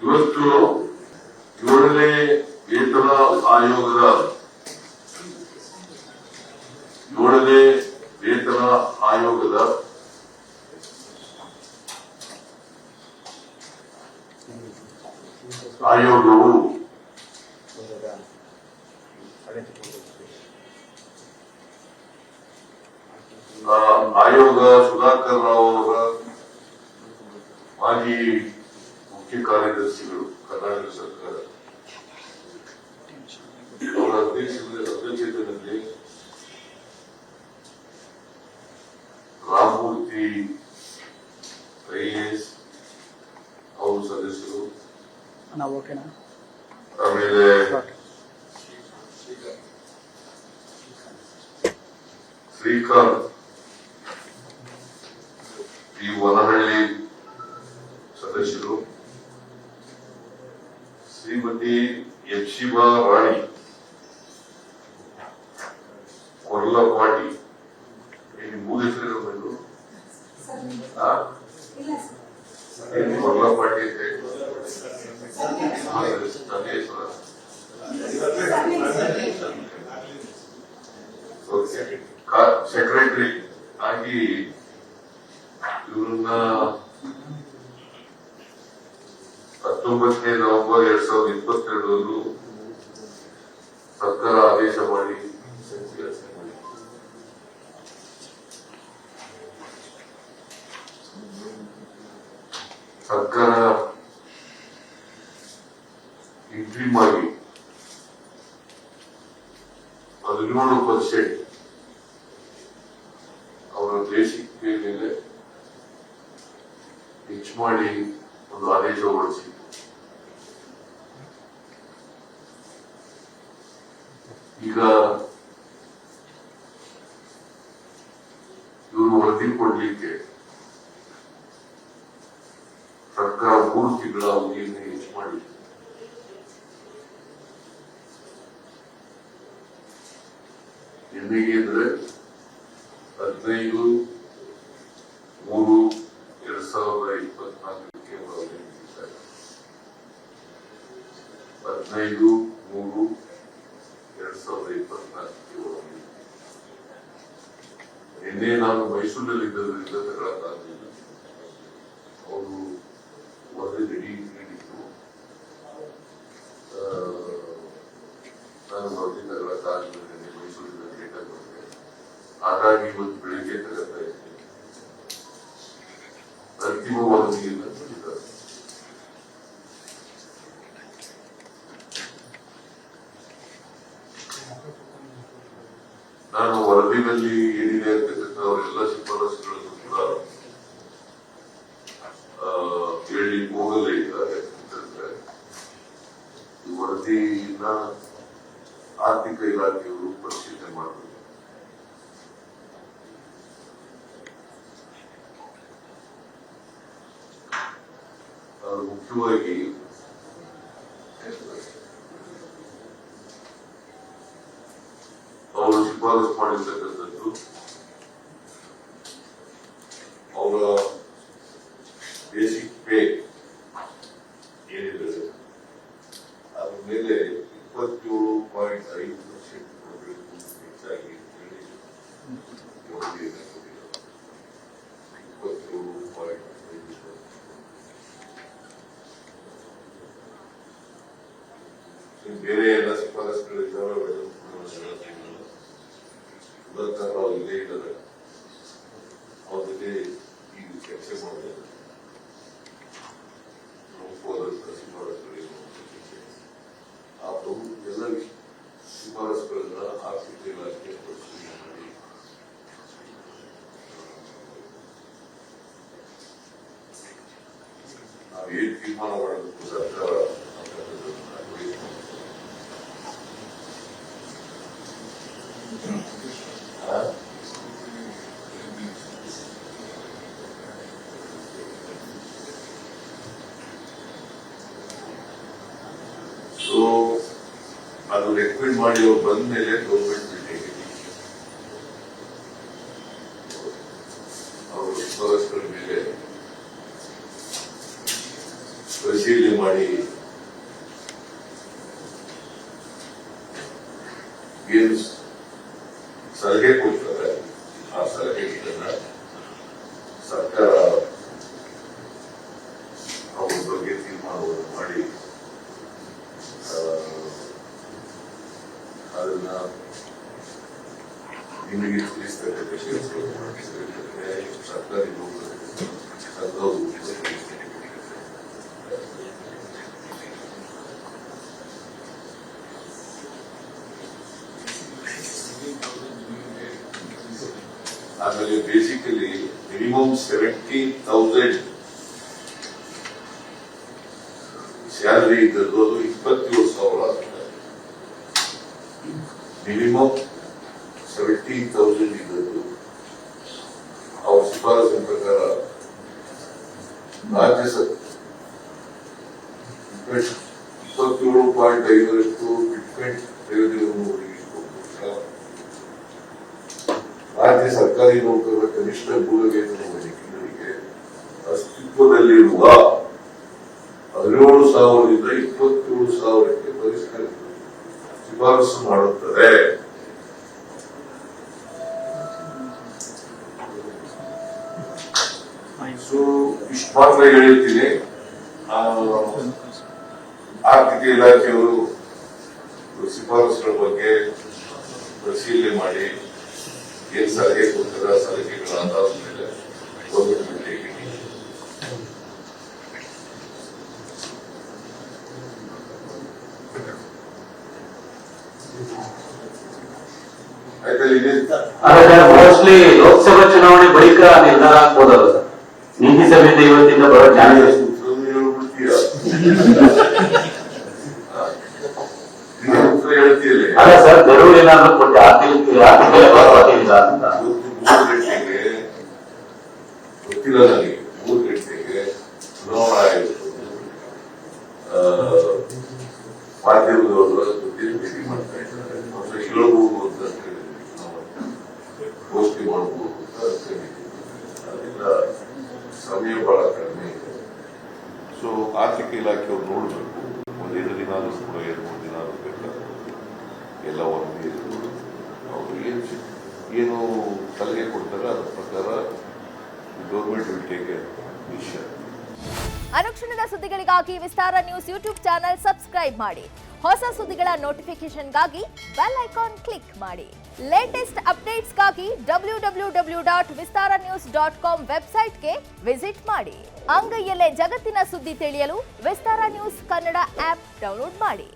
ಇವತ್ತು 7ನೇ ವೇತನ ಆಯೋಗದ 7ನೇ ವೇತನ ಆಯೋಗದ ಆಯೋಗವು ಆಯೋಗ ಸುಧಾಕರ್ ರಾವ್ ಅವರ ಮಾಜಿ ಮುಖ್ಯ ಕಾರ್ಯದರ್ಶಿಗಳು ಕರ್ನಾಟಕ ಸರ್ಕಾರ ಅವರ ಅಧ್ಯಕ್ಷತೆಯಲ್ಲಿ ರಾಮಮೂರ್ತಿ IAS ಅವರು ಸದಸ್ಯರು, ಆಮೇಲೆ ಶ್ರೀಕಾಂತ್ ಈ ವನಹಳ್ಳಿ ಸದಸ್ಯರು, ಶ್ರೀಮತಿ ಯಕ್ಷಿಬಾ ರಾಣಿ ಕೊರ್ಲಪಾಟಿ, ಮೂರು ಹೆಸರು ಬಂದು ಕೊರ್ಲಪಾಟಿ ಸೆಕ್ರೆಟರಿ ಆಗಿ ಇವರನ್ನ 19ನೇ ನವೆಂಬರ್ 2022 ಸರ್ಕಾರ ಆದೇಶ ಮಾಡಿ ಸರ್ಕಾರ ಇಂಟ್ರೀಮ್ ಆಗಿ 17% ಅವರ ಬೇಸಿಕ್ ಪೇ ಮೇಲೆ ಹೆಚ್ಚು ಮಾಡಿ ಒಂದು ಆದೇಶ ಹೊರಡಿಸಿ ಈಗ ಇವರು ವರದಿ ಕೊಡ್ಲಿಕ್ಕೆ ಸರ್ಕಾರ 3 ತಿಂಗಳ ಅವಧಿಯನ್ನು ಹೆಚ್ಚು ಮಾಡಿ ಎಲ್ಲಿಗೆ ಅಂದ್ರೆ 15/3/2024ಕ್ಕೆ ವರದಿ ನೀಡಿದ್ದಾರೆ. 15/3/2024ಕ್ಕೆ ವರದಿ. ನಿನ್ನೆ ನಾನು ಮೈಸೂರಿನಲ್ಲಿದ್ದರಿಂದ ತಗೊಳ್ಳಕ್ಕಾಗಲಿಲ್ಲ. ಅವರು ವರದಿ ರೆಡಿ ನೀಡಿದ್ರು, ನಾನು ವರದಿ ತಗೊಳ್ಳಕ್ಕಾಗಲಿಲ್ಲ. ನಿನ್ನೆ ಮೈಸೂರಿನ ಡೇಟಾ ಬಂದಿದೆ, ಹಾಗಾಗಿ ಇವತ್ತು ಬೆಳಿಗ್ಗೆ ತಗೊಳ್ತಾ ಇದ್ದೀನಿ. ಅಂತಿಮ ವರದಿಯನ್ನು ನೀಡಿದ್ದಾರೆ. ನಾನು ವರದಿನಲ್ಲಿ ಏನಿದೆ ಅಂತಕ್ಕಂಥ ಅವರೆಲ್ಲ ಶಿಫಾರಸುಗಳನ್ನು ಕೂಡ ಹೇಳಿ ಹೋಗಲೇ ಇಲ್ಲ. ಯಾಕಂತಂದ್ರೆ ಈ ವರದಿನ ಆರ್ಥಿಕ ಇಲಾಖೆಯವರು ಪರಿಶೀಲನೆ ಮಾಡಬೇಕು. ಅದು ಮುಖ್ಯವಾಗಿ ಅವರು ಶಿಫಾರಸು ಮಾಡಿರ್ತಕ್ಕಂಥದ್ದು ಅವರ ಬೇಸಿಕ್ ಪೇ ಏನಿದೆ ಅದ್ರ ಮೇಲೆ 27.5% ಕೊಡಬೇಕು ಹೆಚ್ಚಾಗಿ ಹೇಳಿ 27.5%. ಬೇರೆ ಎಲ್ಲ ಶಿಫಾರಸುಗಳಿದ್ದಾವೆ. ಸುಧಾಕರ್ ಇಲ್ಲೇ ಇದ್ದಾರೆ, ಅವ್ರ ಜೊತೆ ಈಗ ಚರ್ಚೆ ಮಾಡಿದ್ದಾರೆ. ಶಿಫಾರಸುಗಳು ಆ ಎಲ್ಲ ಶಿಫಾರಸುಗಳನ್ನ ಆರ್ಥಿಕ ಇಲಾಖೆ ಪರಿಶೀಲನೆ ಮಾಡಿ ನಾವೇನು ತೀರ್ಮಾನ ಮಾಡಬೇಕು ಸರ್ಕಾರ ಅದು ರೆಕಮೆಂಡ್ ಮಾಡಿ ಅವ್ರು ಬಂದ ಮೇಲೆ ಗೌರ್ಮೆಂಟ್ ಮೀಟಿಂಗ್ ಅವರು ಶಿಫಾರಸುಗಳ ಮೇಲೆ ಪರಿಶೀಲನೆ ಮಾಡಿ ಏನು ಸಲಹೆ ಕೊಡ್ತಾರೆ ಆ ಸಲಹೆಗಳನ್ನ ಸರ್ಕಾರ ಅವ್ರ ಬಗ್ಗೆ ತೀರ್ಮಾನವನ್ನು ಮಾಡಿ ಅದನ್ನ ನಿಮಗೆ ತಿಳಿಸ್ತಕ್ಕಂಥ ಕೆಲಸವನ್ನು ಮಾಡಿಸಬೇಕಾದ್ರೆ ಸರ್ಕಾರಿ ನೌಕರರು ಆಮೇಲೆ ಬೇಸಿಕಲಿ ಮಿನಿಮಮ್ 70,000 ಸ್ಯಾಲರಿ ಇದ್ದದ್ದು ಅದು 27,000 ಮಿನಿಮಮ್ 70,000 ಇದ್ದದ್ದು ಅವ್ರ ಶಿಫಾರಸಿನ ಪ್ರಕಾರ ರಾಜ್ಯ 27.5% ಫಿಟ್ಮೆಂಟ್ ಪ್ರಯೋಜನವನ್ನು ರಾಜ್ಯ ಸರ್ಕಾರಿ ನೌಕರರ ಕನಿಷ್ಠ ಮೂಲವೇತನ ವೇತನಗಳಿಗೆ ಅಸ್ತಿತ್ವದಲ್ಲಿರುವ 17,000ರಿಂದ 27,000ಕ್ಕೆ ಶಿಫಾರಸು ಮಾಡುತ್ತದೆ. ಸೊ ಇಷ್ಟು ಮಾತ್ರ ಹೇಳ್ತೀನಿ. ಆರ್ಥಿಕ ಇಲಾಖೆಯವರು ಶಿಫಾರಸುಗಳ ಬಗ್ಗೆ ಪರಿಶೀಲನೆ ಮಾಡಿ ಏನ್ ಸಲಹೆ ಕೊಡ್ತಾರೆ ಆ ಸಲಹೆಗಳ ಆಧಾರದ ಮೇಲೆ ಗೌರ್ಮೆಂಟ್ ಮೋಸ್ಟ್ಲಿ ಲೋಕಸಭಾ ಚುನಾವಣೆ ಬಳಿಕ ನಿರ್ಧಾರ ಆಗ್ಬೋದಲ್ಲ ಸರ್? ನೀತಿ ಸಮಿತಿ ಇವತ್ತಿಂದ ಬರೋ ಚಾನ್ಸಸ್ ಅಲ್ಲ ಸರ್, ಗಡುವು ಏನಾದ್ರು ಕೊಟ್ಟು ಆರ್ಥಿಕ ಅಂತ ಗೊತ್ತಿಲ್ಲ ನನಗೆ. 3 ಗಂಟೆಗೆ ಚುನಾವಣಾ ಆಯೋಗ ಮಾಧ್ಯಮದವರ ಜೊತೆ ಭೇಟಿ ಮಾಡ್ತಾ ಇದ್ದಾರೆ. ಹೇಳ್ಬಹುದು ಅಂತ ಘೋಷಣೆ ಮಾಡಬಹುದು ಅಂತ ಅದರಿಂದ ಸಮಯ ಬಹಳ ಕಡಿಮೆ ಇದೆ. ಸೊ ಆರ್ಥಿಕ ಇಲಾಖೆಯವರು ನೋಡಬೇಕು. ಒಂದೆರಡು ದಿನ ಆದ್ರೂ ಕೂಡ 2-3 ದಿನ ಆದ್ರೂ ಬೇಕಾಗ್ತದೆ. ಎಲ್ಲ ಒಂದೇ ಅವರು ಏನು ಸಲಹೆ ಕೊಡ್ತಾರೆ ಅದರ ಪ್ರಕಾರ government will take A decision. ಅನುಕ್ಷಣದ ಸುದ್ದಿಗಳಿಗಾಗಿ ವಿಸ್ತಾರ ನ್ಯೂಸ್ ಯೂಟ್ಯೂಬ್ ಚಾನೆಲ್ ಸಬ್ಸ್ಕ್ರೈಬ್ ಮಾಡಿ. ಹೊಸ ಸುದ್ದಿಗಳ ನೋಟಿಫಿಕೇಶನ್ಗಾಗಿ ಬೆಲ್ ಐಕಾನ್ ಕ್ಲಿಕ್ ಮಾಡಿ. ಲೇಟೆಸ್ಟ್ ಅಪ್ಡೇಟ್ಸ್ಗಾಗಿ www.vistaranews.com ವೆಬ್ಸೈಟ್ಗೆ ವಿಸಿಟ್ ಮಾಡಿ. ಅಂಗೈಯಲ್ಲೇ ಜಗತ್ತಿನ ಸುದ್ದಿ ತಿಳಿಯಲು ವಿಸ್ತಾರ ನ್ಯೂಸ್ ಕನ್ನಡ ಆಪ್ ಡೌನ್ಲೋಡ್ ಮಾಡಿ.